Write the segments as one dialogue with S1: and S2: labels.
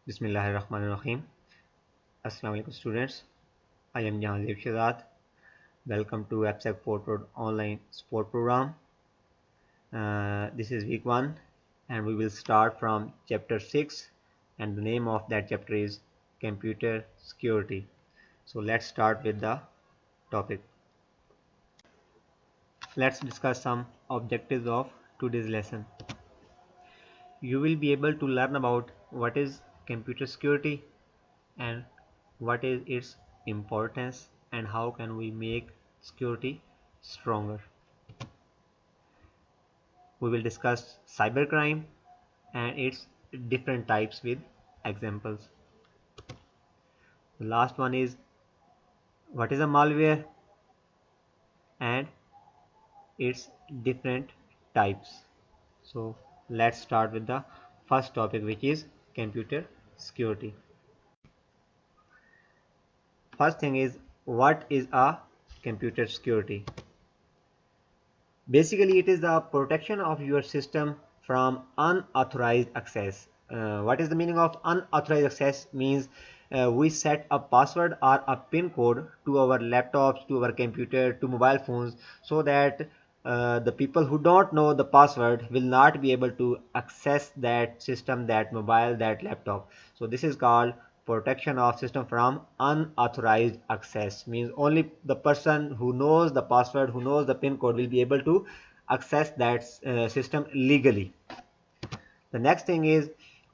S1: Bismillahirrahmanirrahim. Assalamu alaikum students. I am Jahanzeb Shehzad. Welcome to AppSec Portal online sport program. This is week 1 and we will start from chapter 6 and the name of that chapter is computer security. So let's start with the topic. Let's discuss some objectives of today's lesson. You will be able to learn about what is computer security and what is its importance and how can we make security stronger. We will discuss cybercrime and its different types with examples. The last one is what is a malware and its different types. So let's start with the first topic, which is computer security. First thing is, what is a computer security? Basically, it is the protection of your system from unauthorized access. What is the meaning of unauthorized access? Means we set a password or a pin code to our laptops, to our computer, to mobile phones, so that the people who don't know the password will not be able to access that system, that mobile, that laptop. So this is called protection of system from unauthorized access. Means only the person who knows the password, who knows the pin code will be able to access that system legally. The next thing is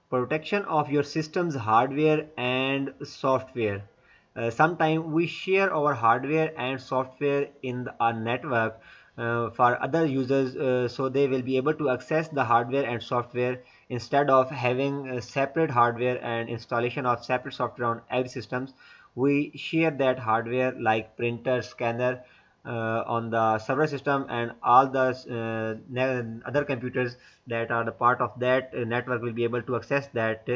S1: protection of your system's hardware and software. Sometimes we share our hardware and software in our network for other users, so they will be able to access the hardware and software instead of having separate hardware and installation of separate software on every systems. We share that hardware like printer, scanner, on the server system, and all the other computers that are the part of that network will be able to access that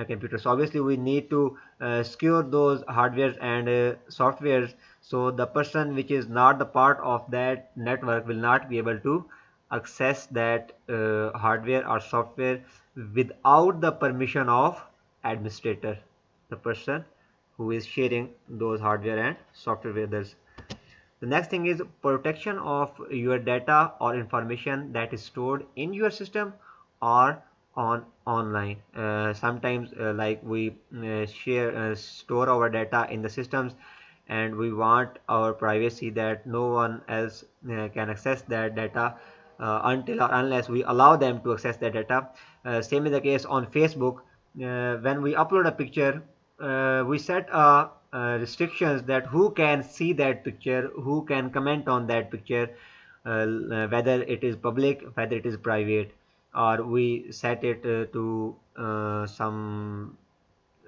S1: computer. So obviously we need to secure those hardwares and softwares, so the person which is not the part of that network will not be able to access that hardware or software without the permission of administrator, the person who is sharing those hardware and software with others. The next thing is protection of your data or information that is stored in your system or on online. Sometimes like we store our data in the systems, and we want our privacy that no one else can access that data until or unless we allow them to access that data. Same is the case on Facebook. When we upload a picture, we set restrictions that who can see that picture, who can comment on that picture, whether it is public, whether it is private, or we set it to some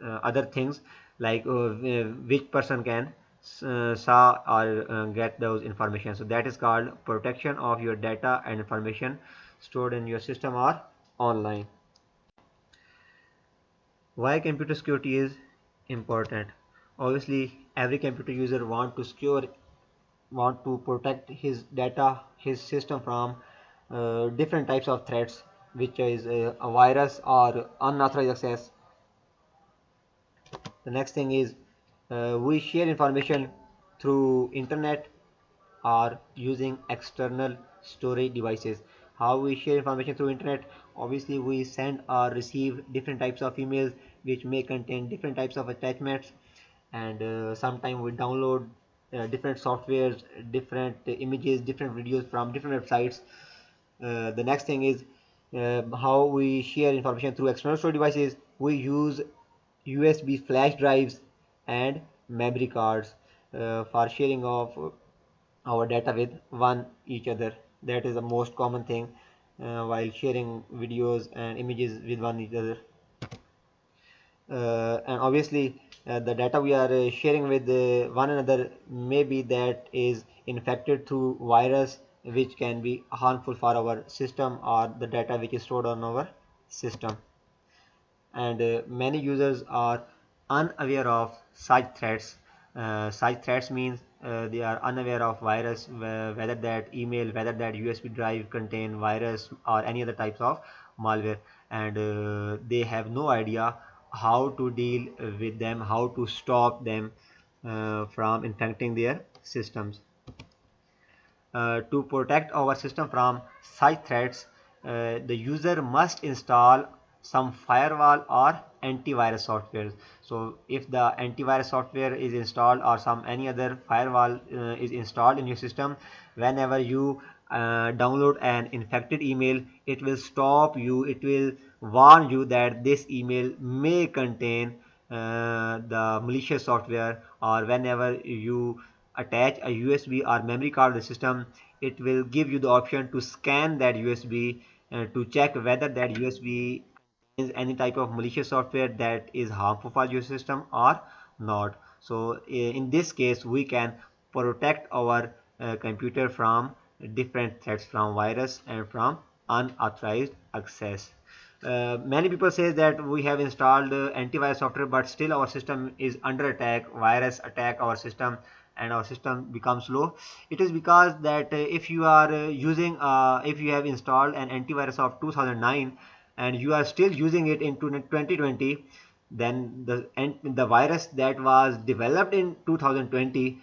S1: other things like which person can saw or get those information. So that is called protection of your data and information stored in your system or online. Why computer security is important? Obviously every computer user want to protect his data, his system from different types of threats, which is a virus or unauthorized access. The next thing is we share information through internet or using external storage devices. How we share information through internet? Obviously we send or receive different types of emails which may contain different types of attachments, and sometimes we download different softwares, different images, different videos from different websites. The next thing is how we share information through external storage devices. We use USB flash drives and memory cards for sharing of our data with one each other. That is the most common thing while sharing videos and images with one each other. And obviously the data we are sharing with one another, maybe that is infected through virus which can be harmful for our system or the data which is stored on our system. And many users are unaware of such threats. Such threats means they are unaware of virus, whether that email, whether that USB drive contain virus or any other types of malware, and they have no idea how to deal with them, how to stop them from infecting their systems. To protect our system from such threats, the user must install some firewall or antivirus software. So if the antivirus software is installed or some any other firewall is installed in your system, whenever you download an infected email, it will stop you, it will warn you that this email may contain the malicious software. Or whenever you attach a USB or memory card to the system, it will give you the option to scan that USB to check whether that USB contains any type of malicious software that is harmful for your system or not. So in this case we can protect our computer from different threats, from virus and from unauthorized access. Many people say that we have installed antivirus software, but still our system is under attack, virus attack our system and our system becomes slow. It is because that if you are if you have installed an antivirus of 2009 and you are still using it in 2020, then the virus that was developed in 2020,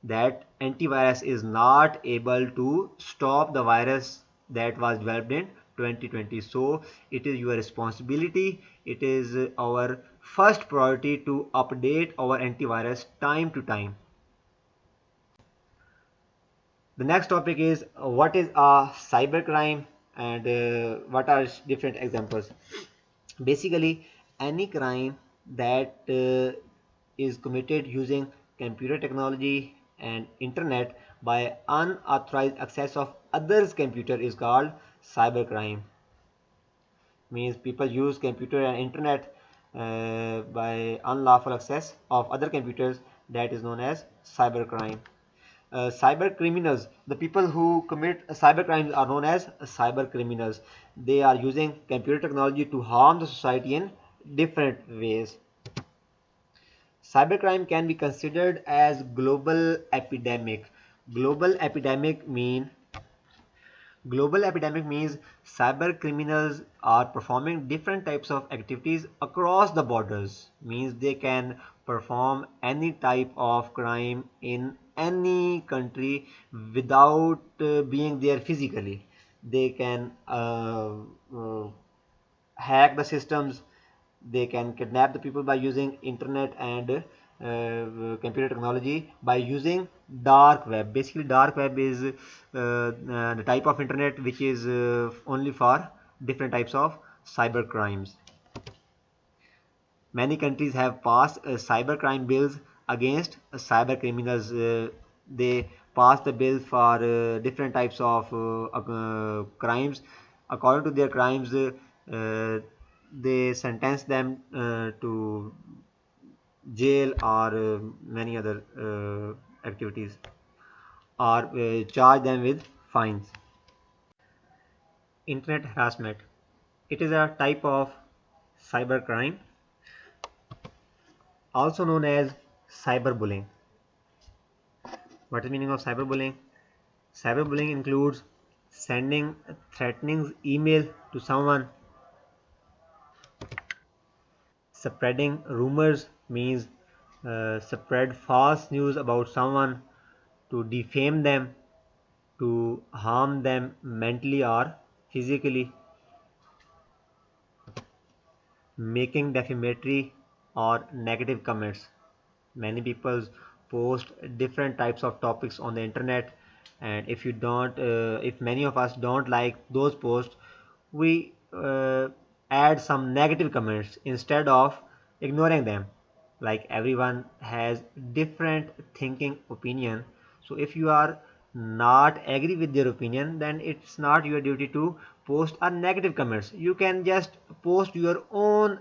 S1: that antivirus is not able to stop the virus that was developed in 2020. So it is your responsibility, it is our first priority to update our antivirus time to time. The next topic is what is a cybercrime and what are different examples. Basically, any crime that is committed using computer technology and internet by unauthorized access of others' computer is called cybercrime. Means people use computer and internet by unlawful access of other computers, that is known as cybercrime. Cyber criminals, the people who commit cyber crimes are known as cyber criminals. They are using computer technology to harm the society in different ways. Cybercrime can be considered as global epidemic. Global epidemic mean Global epidemic means cyber criminals are performing different types of activities across the borders. Means they can perform any type of crime in any country without being there physically. They can hack the systems, they can kidnap the people by using internet and computer technology, by using dark web. Basically dark web is the type of internet which is only for different types of cyber crimes. Many countries have passed cybercrime bills against cyber criminals. They pass the bill for different types of crimes. According to their crimes, they sentence them to jail or many other activities, or charge them with fines. Internet harassment. It is a type of cybercrime, also known as cyberbullying. What is the meaning of cyberbullying? Cyberbullying includes sending a threatening email to someone, spreading rumors means spread false news about someone, to defame them, to harm them mentally or physically, making defamatory or negative comments. Many people post different types of topics on the internet, and if many of us don't like those posts, we add some negative comments instead of ignoring them. Like everyone has different thinking opinion, so if you are not agree with their opinion, then it's not your duty to post a negative comments. You can just post your own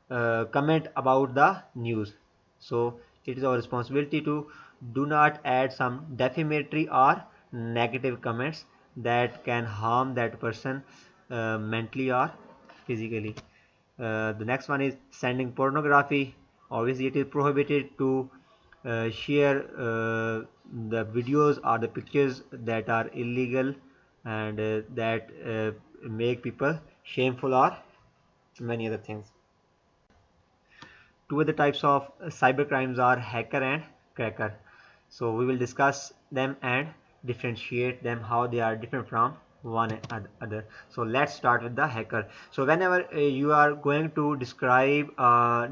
S1: comment about the news. So it is our responsibility to do not add some defamatory or negative comments that can harm that person mentally or physically. The next one is sending pornography. Obviously it is prohibited to share the videos or the pictures that are illegal and that make people shameful or many other things. Two other types of cyber crimes are hacker and cracker. So we will discuss them and differentiate them, how they are different from one other. So let's start with the hacker. So whenever you are going to describe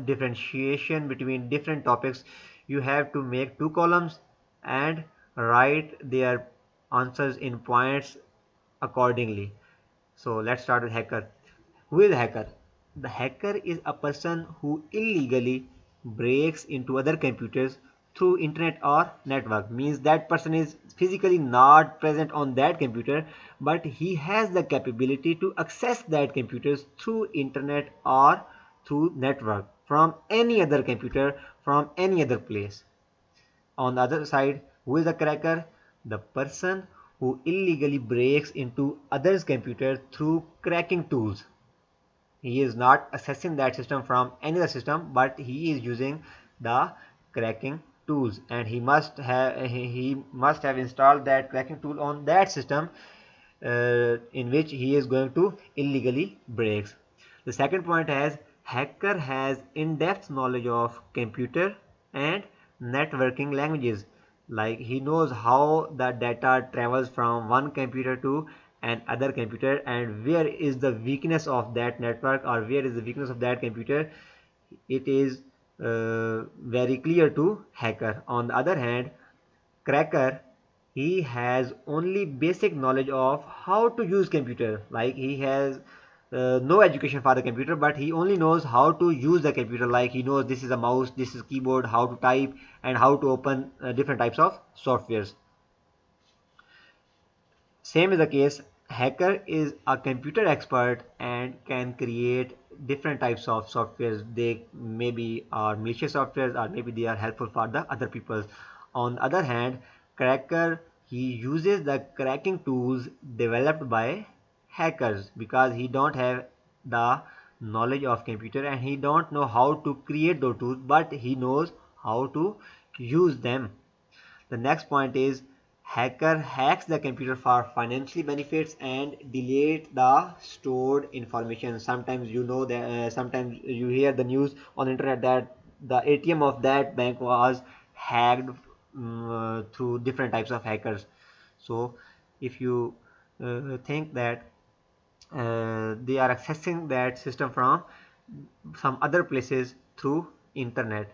S1: differentiation between different topics, you have to make two columns and write their answers in points accordingly. So let's start with hacker. Who is a hacker? The hacker is a person who illegally breaks into other computers through internet or network. Means that person is physically not present on that computer, but he has the capability to access that computers through internet or through network from any other computer, from any other place. On the other side, who is a cracker? The person who illegally breaks into others' computer through cracking tools. He is not accessing that system from any other system, but he is using the cracking tools, and he must have installed that cracking tool on that system in which he is going to illegally breaks. The second point is hacker has in-depth knowledge of computer and networking languages. Like he knows how the data travels from one computer to another computer, and where is the weakness of that network or where is the weakness of that computer. It is very clear to hacker. On the other hand, cracker, he has only basic knowledge of how to use computer. Like he has no education for the computer, but he only knows how to use the computer. Like he knows this is a mouse, this is keyboard, how to type, and how to open different types of softwares. Same is the case, hacker is a computer expert and can create different types of softwares. They maybe are malicious softwares, or maybe they are helpful for the other people. On the other hand, cracker, he uses the cracking tools developed by hackers because he don't have the knowledge of computer and he don't know how to create those tools, but he knows how to use them. The next point is hacker hacks the computer for financial benefits and delete the stored information. Sometimes you know that sometimes you hear the news on the internet that the ATM of that bank was hacked through different types of hackers. So if you think that they are accessing that system from some other places through internet,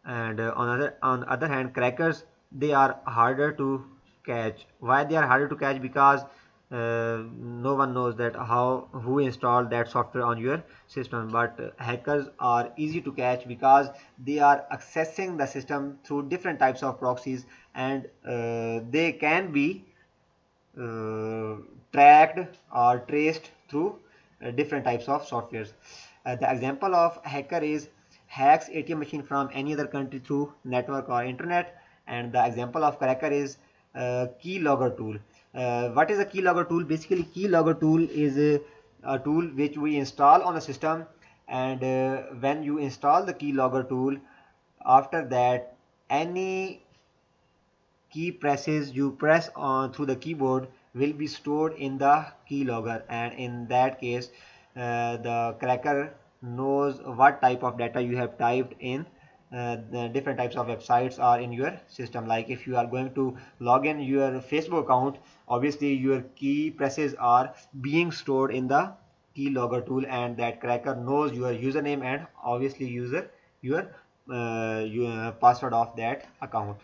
S1: and on the other hand, crackers, they are harder to catch. Why they are harder to catch? Because no one knows that how who installed that software on your system, but hackers are easy to catch because they are accessing the system through different types of proxies, and they can be uh, tracked or traced through different types of softwares. The example of hacker is hacks ATM machine from any other country through network or internet, and the example of cracker is keylogger tool. What is a keylogger tool? Basically, keylogger tool is a tool which we install on a system, and when you install the keylogger tool, after that any key presses you press on through the keyboard will be stored in the keylogger, and in that case the cracker knows what type of data you have typed in the different types of websites are in your system. Like if you are going to log in your Facebook account, obviously your key presses are being stored in the keylogger tool, and that cracker knows your username and obviously your password of that account.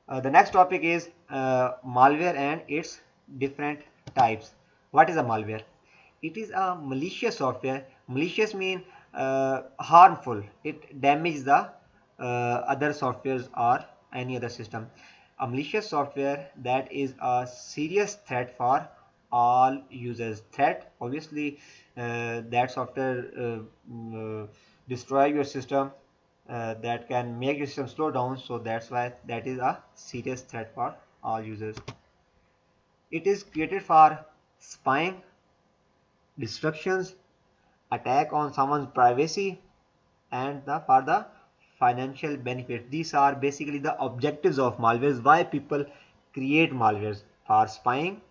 S1: The next topic is malware and its different types. What is a malware? It is a malicious software. Malicious means harmful. It damages the other softwares or any other system. A malicious software that is a serious threat for all users. Threat, obviously, that software destroy your system, that can make your system slow down, so that's why that is a serious threat for all users. It is created for spying, destructions, attack on someone's privacy, and for the financial benefit. These are basically the objectives of malwares. Why people create malwares: for spying,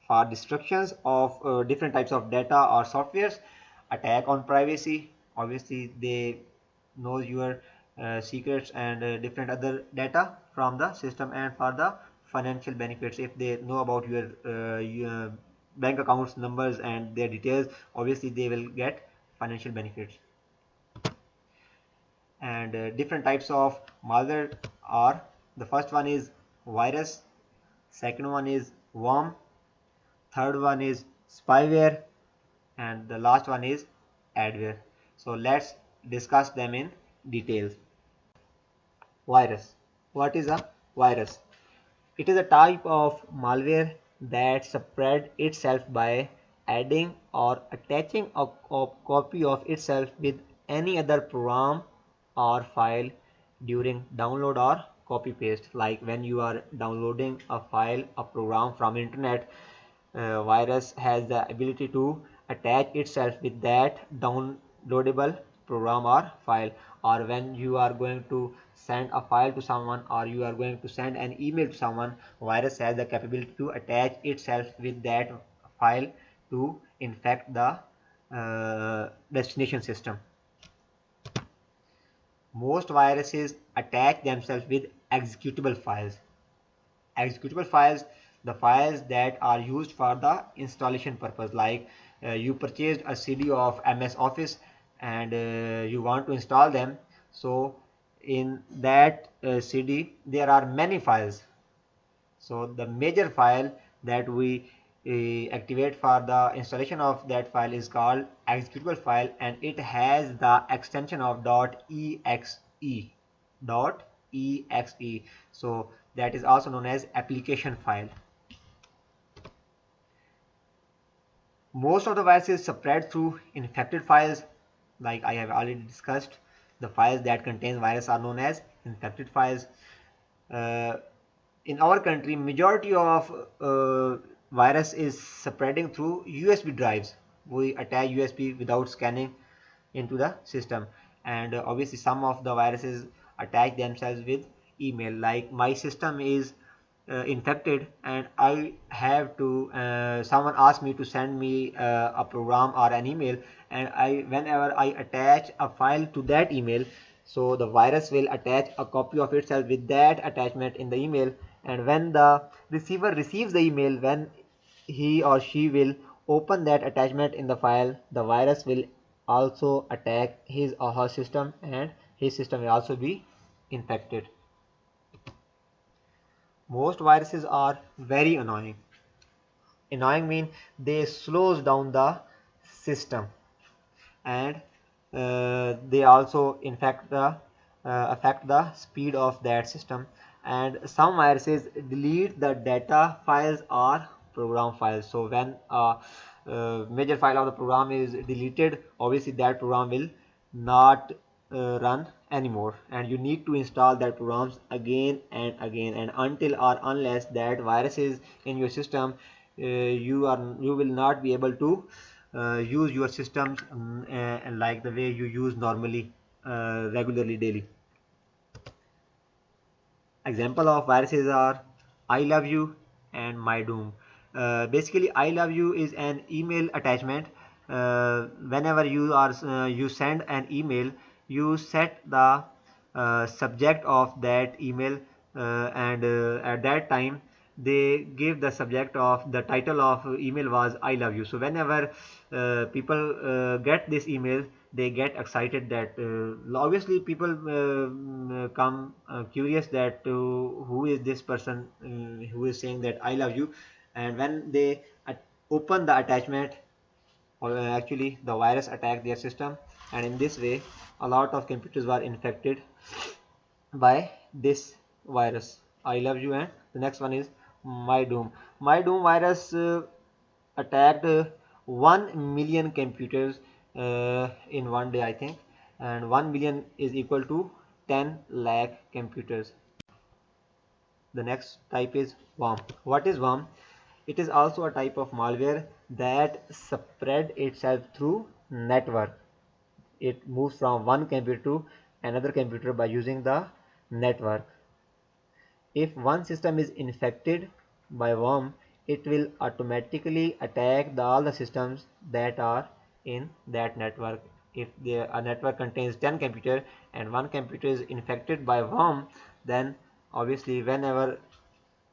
S1: for destructions of different types of data or softwares, attack on privacy, obviously they know your secrets and different other data from the system. And for the financial benefits, if they know about your bank accounts numbers and their details, obviously they will get financial benefits. And different types of malware are: the first one is virus, second one is worm, third one is spyware, and the last one is adware. So let's discuss them in details. Virus. What is a virus? It is a type of malware that spread itself by adding or attaching a copy of itself with any other program or file during download or copy paste. Like when you are downloading a file, a program from internet, virus has the ability to attach itself with that downloadable program or file. Or when you are going to send a file to someone, or you are going to send an email to someone, virus has the capability to attach itself with that file to infect the destination system. Most viruses attach themselves with executable files. Executable files, the files that are used for the installation purpose. Like you purchased a CD of MS Office and you want to install them. So in that CD there are many files. So the major file that we activate for the installation of that file is called executable file, and it has the extension of .exe. .exe. So that is also known as application file. Most of the viruses spread through infected files. Like I have already discussed, the files that contain virus are known as infected files. uh, in our country, majority of virus is spreading through USB drives. We attach USB without scanning into the system. And obviously some of the viruses attach themselves with email. Like my system is infected and I have to someone asked me to send me a program or an email, and whenever I attach a file to that email, so the virus will attach a copy of itself with that attachment in the email. And when the receiver receives the email, when he or she will open that attachment in the file, the virus will also attack his or her system, and his system will also be infected. Most viruses are very annoying. Annoying means they slows down the system, and they also affect the speed of that system. And some viruses delete the data files or program files. So when a major file of the program is deleted, obviously that program will not run anymore, and you need to install that programs again and again, and until or unless that virus is in your system, you will not be able to use your systems like the way you use normally, regularly, daily. Example of viruses are I love you and my doom. Basically I love you is an email attachment. Whenever you send an email, you set the subject of that email, and at that time they give the subject of the title of email was I love you. So whenever people get this email, they get excited that obviously people come curious that who is this person who is saying that I love you. And when they open the attachment, actually the virus attacked their system, and in this way a lot of computers were infected by this virus I love you. And the next one is my doom. My doom virus attacked 1 million computers in one day, I think, and 1 million is equal to 10 lakh computers. The next type is worm. What is worm? It is also a type of malware that spread itself through network. It moves from one computer to another computer by using the network. If one system is infected by worm, it will automatically attack all the systems that are in that network if a network contains 10 computers and one computer is infected by worm, then obviously whenever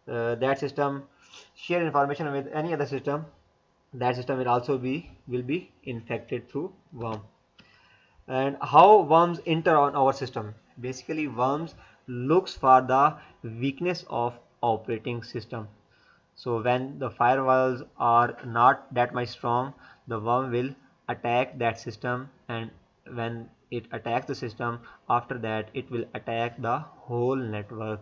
S1: that system share information with any other system, that system will be infected through worm. And how worms enter on our system? Basically, worms looks for the weakness of operating system. So when the firewalls are not that much strong, the worm will attack that system, and when it attacks the system, after that it will attack the whole network.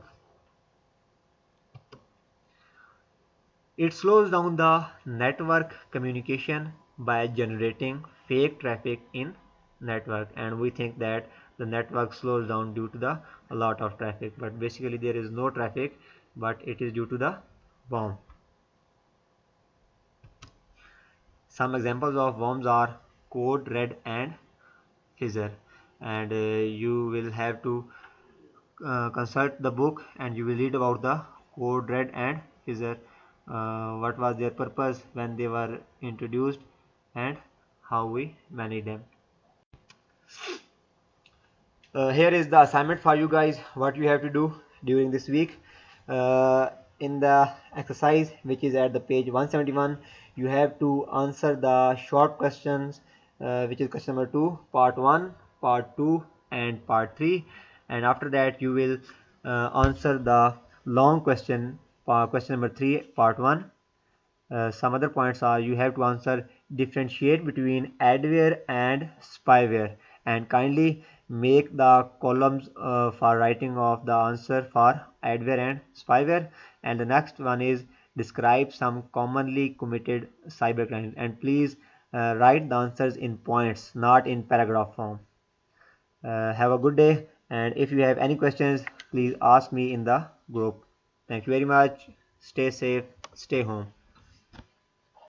S1: It slows down the network communication by generating fake traffic in network, and we think that the network slows down due to the a lot of traffic, but basically there is no traffic, but it is due to the worm. Some examples of worms are Code Red and Fizzer, and you will have to consult the book and you will read about the Code Red and Fizzer, what was their purpose when they were introduced and how we manage them. Here is the assignment for you guys, what you have to do during this week. uh, in the exercise which is at the page 171, you have to answer the short questions, which is question number 2 part 1, part 2 and part 3, and after that you will answer the long question, question number 3 part 1. Some other points are you have to answer differentiate between adware and spyware, and kindly make the columns for writing of the answer for adware and spyware. And the next one is describe some commonly committed cybercrimes, and please write the answers in points, not in paragraph form. Have a good day, and if you have any questions, please ask me in the group. Thank you very much. Stay safe, stay home.